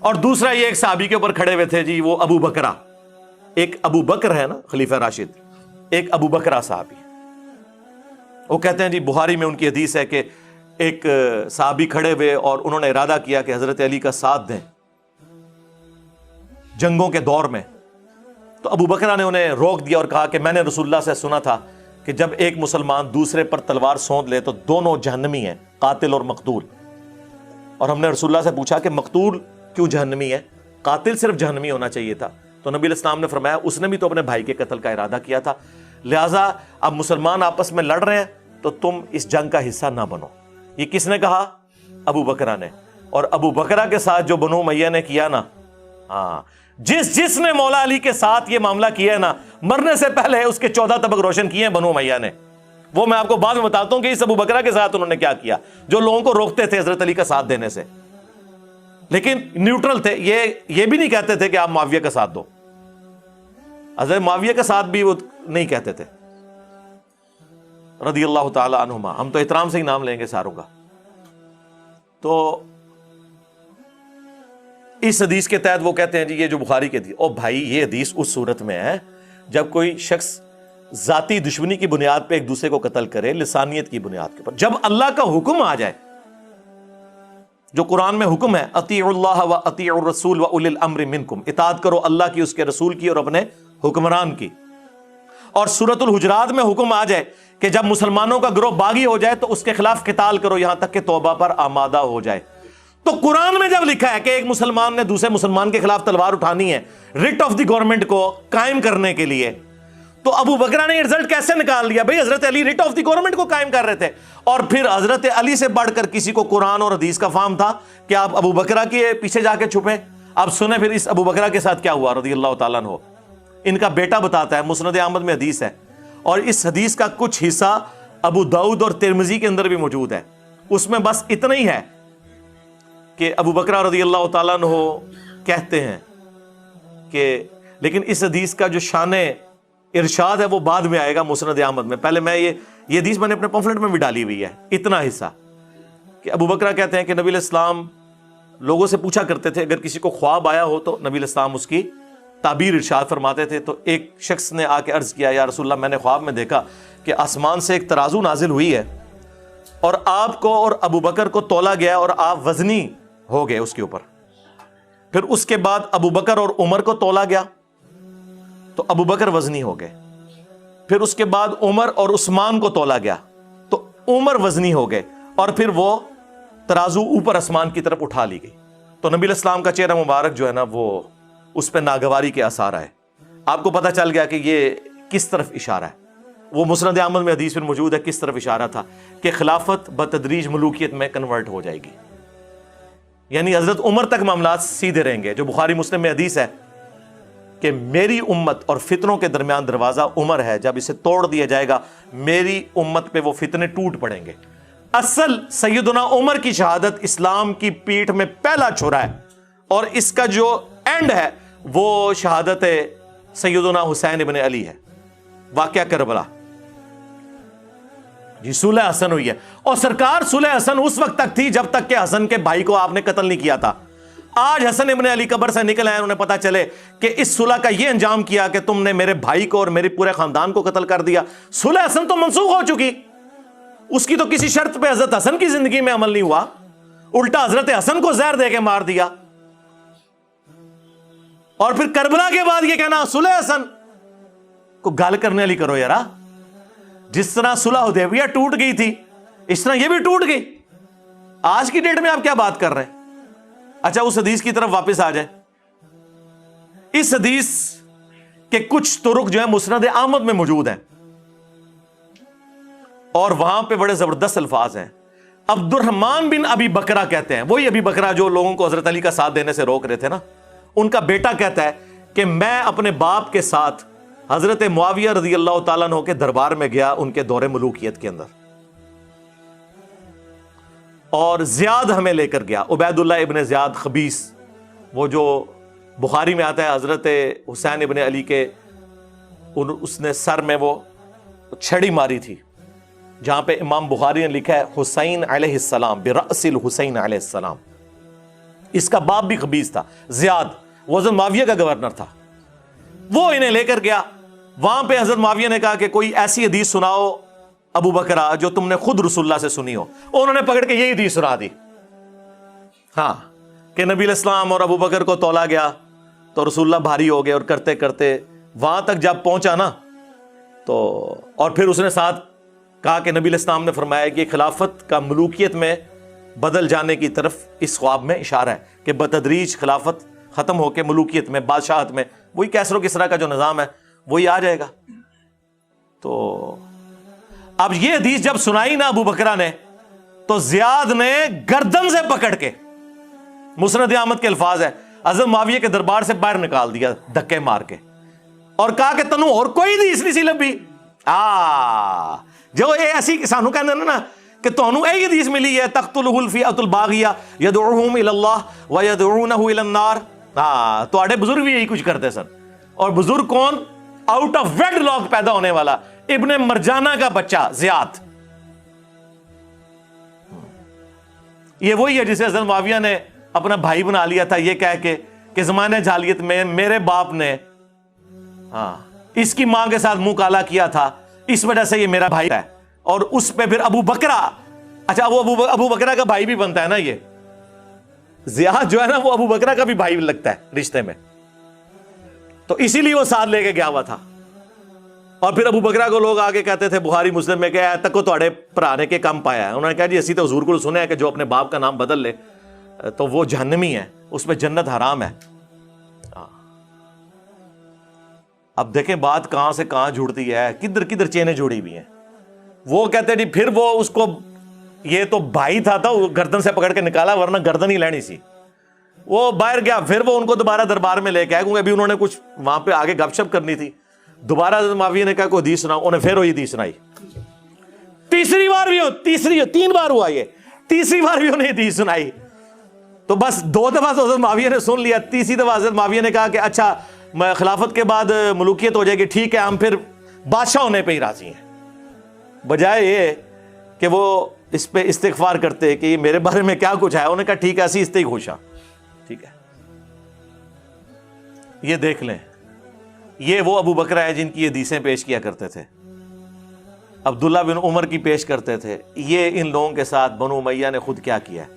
اور دوسرا یہ ایک صحابی کے اوپر کھڑے ہوئے تھے جی، وہ ابو بکرہ، ایک ابو بکر ہے نا خلیفہ راشد، ایک ابو بکرہ صحابی، وہ کہتے ہیں جی بخاری میں ان کی حدیث ہے کہ ایک صحابی کھڑے ہوئے اور انہوں نے ارادہ کیا کہ حضرت علی کا ساتھ دیں جنگوں کے دور میں، تو ابو بکرہ نے انہیں روک دیا اور کہا کہ میں نے رسول اللہ سے سنا تھا کہ جب ایک مسلمان دوسرے پر تلوار سونت لے تو دونوں جہنمی ہیں، قاتل اور مقتول، اور ہم نے رسول اللہ سے پوچھا کہ مقتول کیوں جہنمی ہے، قاتل صرف جہنمی ہونا چاہیے تھا، تو نبی علیہ السلام نے فرمایا اس نے بھی تو اپنے بھائی کے قتل کا ارادہ کیا تھا، لہٰذا اب مسلمان آپس میں لڑ رہے ہیں تو تم اس جنگ کا حصہ نہ بنو۔ یہ کس نے کہا؟ ابو بکرہ نے۔ اور ابو بکرہ کے ساتھ جو بنو امیہ نے کیا نا، ہاں، جس نے مولا علی کے ساتھ یہ معاملہ کیا ہے نا، مرنے سے پہلے اس کے 14 طبق روشن کیے ہیں بنو امیہ نے، وہ میں آپ کو بعد میں بتاتا ہوں کہ اس ابو بکرہ کے ساتھ انہوں نے کیا کیا، جو لوگوں کو روکتے تھے حضرت علی کا ساتھ دینے سے، لیکن نیوٹرل تھے، یہ بھی نہیں کہتے تھے کہ آپ معاویہ کا ساتھ دو، حضرت معاویہ کا ساتھ بھی وہ نہیں کہتے تھے رضی اللہ تعالی عنہما، ہم تو احترام سے ہی نام لیں گے ساروں کا۔ تو اس حدیث کے تحت وہ کہتے ہیں جی یہ جو بخاری کے حدیث، او بھائی یہ حدیث اس صورت میں ہے جب کوئی شخص ذاتی دشمنی کی بنیاد پہ ایک دوسرے کو قتل کرے، لسانیت کی بنیاد کے اوپر، جب اللہ کا حکم آ جائے، جو قرآن میں حکم ہے اطیعوا اللہ و اطیعوا الرسول و اولی الامر منکم، اطاعت کرو اللہ کی، اس کے رسول کی اور اپنے حکمران کی، اور سورۃ الحجرات میں حکم آ جائے کہ جب مسلمانوں کا گروہ باغی ہو جائے تو اس کے خلاف قتال کرو یہاں تک کہ توبہ پر آمادہ ہو جائے۔ تو قرآن میں جب لکھا ہے کہ ایک مسلمان نے دوسرے مسلمان کے خلاف تلوار اٹھانی ہے رٹ آف دی گورنمنٹ کو قائم کرنے کے لیے، تو ابو بکرہ نے یہ رزلٹ کیسے نکال لیا؟ بھئی حضرت علی رٹ آف دی گورنمنٹ کو قائم کر رہے تھے، اور پھر حضرت علی سے بڑھ کر کسی کو قرآن اور حدیث کا فہم تھا کہ آپ ابو بکرہ کے پیچھے جا کے چھپیں؟ اب سنیں پھر اس ابو بکرہ کے ساتھ کیا ہوا رضی اللہ تعالیٰ عنہ۔ ان کا بیٹا بتاتا ہے، مسند احمد میں حدیث ہے، اور اس حدیث کا کچھ حصہ ابو داؤد اور ترمذی کے اندر بھی موجود ہے، اس میں بس اتنا ہی ہے کہ ابو بکرہ رضی اللہ تعالیٰ عنہ کہتے ہیں کہ، لیکن اس حدیث کا جو شان ارشاد ہے وہ بعد میں آئے گا مسند احمد میں، پہلے میں یہ حدیث میں نے اپنے پمفلٹ میں بھی ڈالی ہوئی ہے، اتنا حصہ کہ ابو بکرہ کہتے ہیں کہ نبی علیہ السلام لوگوں سے پوچھا کرتے تھے، اگر کسی کو خواب آیا ہو تو نبی علیہ السلام اس کی تعبیر ارشاد فرماتے تھے۔ تو ایک شخص نے آ کے عرض کیا، یا رسول اللہ میں نے خواب میں دیکھا کہ آسمان سے ایک ترازو نازل ہوئی ہے اور آپ کو اور ابو بکر کو تولا گیا اور آپ وزنی ہو گئے اس کے اوپر، پھر اس کے بعد ابو بکر اور عمر کو تولا گیا تو ابو بکر وزنی ہو گئے، پھر اس کے بعد عمر اور عثمان کو تولا گیا تو عمر وزنی ہو گئے، اور پھر وہ ترازو اوپر آسمان کی طرف اٹھا لی گئی۔ تو نبی علیہ السلام کا چہرہ مبارک جو ہے نا وہ اس پہ ناگواری کے آثار آئے، آپ کو پتہ چل گیا کہ یہ کس طرف اشارہ ہے۔ وہ مسند احمد میں حدیث میں موجود ہے کس طرف اشارہ تھا کہ خلافت بتدریج ملوکیت میں کنورٹ ہو جائے گی، یعنی حضرت عمر تک معاملات سیدھے رہیں گے۔ جو بخاری مسلم میں حدیث ہے کہ میری امت اور فتنوں کے درمیان دروازہ عمر ہے، جب اسے توڑ دیا جائے گا میری امت پہ وہ فتنے ٹوٹ پڑیں گے۔ اصل سیدنا عمر کی شہادت اسلام کی پیٹھ میں پہلا چھرا ہے، اور اس کا جو اینڈ ہے وہ شہادت سیدنا حسین ابن علی ہے، واقعہ کربلا۔ جی صلح حسن ہوئی ہے، اور سرکار صلح حسن اس وقت تک تھی جب تک کہ حسن کے بھائی کو آپ نے قتل نہیں کیا تھا۔ آج حسن ابن علی قبر سے نکل آئے، انہیں پتا چلے کہ اس صلح کا یہ انجام کیا کہ تم نے میرے بھائی کو اور میرے پورے خاندان کو قتل کر دیا۔ صلح حسن تو منسوخ ہو چکی، اس کی تو کسی شرط پہ حضرت حسن کی زندگی میں عمل نہیں ہوا، الٹا حضرت حسن کو زہر دے کے مار دیا، اور پھر کربلا کے بعد یہ کہنا صلح حسن کو گال کرنے والی کرو یارا۔ جس طرح صلح حدیبیہ ٹوٹ گئی تھی اس طرح یہ بھی ٹوٹ گئی، آج کی ڈیٹ میں آپ کیا بات کر رہے ہیں؟ اچھا اس حدیث کی طرف واپس آ جائیں۔ اس حدیث کے کچھ طرق جو ہیں مسند احمد میں موجود ہیں، اور وہاں پہ بڑے زبردست الفاظ ہیں۔ عبد الرحمن بن ابی بکرہ کہتے ہیں، وہی ابی بکرہ جو لوگوں کو حضرت علی کا ساتھ دینے سے روک رہے تھے نا، ان کا بیٹا کہتا ہے کہ میں اپنے باپ کے ساتھ حضرت معاویہ رضی اللہ تعالیٰ عنہ کے دربار میں گیا ان کے دور ملوکیت کے اندر، اور زیاد ہمیں لے کر گیا، عبید اللہ ابن زیاد خبیث، وہ جو بخاری میں آتا ہے حضرت حسین ابن علی کے اس نے سر میں وہ چھڑی ماری تھی، جہاں پہ امام بخاری نے لکھا ہے حسین علیہ السلام برأس الحسین علیہ السلام، اس کا باپ بھی خبیث تھا، زیاد، وہ حضرت معاویہ کا گورنر تھا. وہ انہیں لے کر گیا. وہاں پہ حضرت معاویہ نے کہا کہ کوئی ایسی حدیث سناؤ ابو بکرا جو تم نے خود رسول اللہ سے سنی ہو. انہوں نے پکڑ کے یہی حدیث سنا دی. ہاں، کہ نبی علیہ السلام اور ابو بکر کو تولا گیا تو رسول اللہ بھاری ہو گئے، اور کرتے کرتے وہاں تک جب پہنچا نا تو، اور پھر اس نے ساتھ کہا کہ نبی علیہ السلام نے فرمایا کہ خلافت کا ملوکیت میں بدل جانے کی طرف اس خواب میں اشارہ ہے کہ بتدریج خلافت ختم ہو کے ملوکیت میں، بادشاہت میں وہی کیسر و کسریٰ کا جو نظام ہے وہی آ جائے گا. تو اب یہ حدیث جب سنائی نا ابو بکرہ نے تو زیاد نے گردن سے پکڑ کے، مسند احمد کے الفاظ ہے، حضرت معاویہ کے دربار سے باہر نکال دیا دھکے مار کے، اور کہا کہ تنوں اور کوئی حدیث نہیں سی لبھی. جو یہ ایسی سانو کہندے نا کہ تانوں یہ حدیث ملی ہے تقتلہ الفئۃ الباغیہ یدعوہم الی اللہ ویدعونہ الی النار. تواڈے بزرگ بھی یہی کچھ کرتے سن. اور بزرگ کون؟ آؤٹ آف ویڈ لاک پیدا ہونے والا ابن مرجانہ کا بچہ زیاد. یہ وہی ہے جسے حضرت معاویہ نے اپنا بھائی بنا لیا تھا یہ کہہ کے کہ زمانے جاہلیت میں میرے باپ نے اس کی ماں کے ساتھ منہ کالا کیا تھا، اس وجہ سے یہ میرا بھائی ہے. اور اس پہ پھر ابو بکرہ، اچھا وہ ابو بکرہ کا بھائی بھی بنتا ہے نا، یہ زیاد جو ہے نا وہ ابو بکرہ کا بھی بھائی لگتا ہے رشتے میں، تو اسی لیے وہ ساتھ لے کے گیا ہوا تھا. اور پھر ابو بکرہ کو لوگ آگے کہتے تھے بخاری مسلم میں کہ اے تکو تواڈے پرانے کے کم پایا ہے. انہوں نے کہا جی اسی تو حضور کو سنے ہے کہ جو اپنے باپ کا نام بدل لے تو وہ جہنمی ہے، اس میں جنت حرام ہے. اب دیکھیں بات کہاں سے کہاں جڑتی ہے، کدھر کدھر چینیں جوڑی ہوئی ہیں. وہ کہتے جی پھر وہ اس کو، یہ تو بھائی تھا وہ گردن سے پکڑ کے نکالا ورنہ گردن ہی لینی سی. وہ باہر گیا، پھر وہ ان کو دوبارہ دربار میں لے کے آئے کیونکہ ابھی انہوں نے کچھ وہاں پہ آگے گپ شپ کرنی تھی. دوبارہ حضرت معاویہ نے کہا کوئی حدیث سناؤ، انہیں پھر وہی حدیث سنائی. تیسری بار بھی 3 بار ہوا، یہ تیسری بار بھی انہیں حدیث سنائی. تو بس 2 دفعہ تو حضرت معاویہ نے سن لیا، تیسری دفعہ حضرت معاویہ نے کہا کہ اچھا خلافت کے بعد ملوکیت ہو جائے گی، ٹھیک ہے ہم پھر بادشاہ ہونے پہ ہی راضی ہیں. بجائے یہ کہ وہ اس پہ استغفار کرتے کہ یہ میرے بارے میں کیا کچھ ہے، انہوں نے کہا ٹھیک ہے اسی اس تے ہی خوش ہاں، ٹھیک ہے. یہ دیکھ لیں، یہ وہ ابو بکرہ ہے جن کی حدیثیں پیش کیا کرتے تھے، عبداللہ بن عمر کی پیش کرتے تھے. یہ ان لوگوں کے ساتھ بنو امیہ نے خود کیا کیا ہے.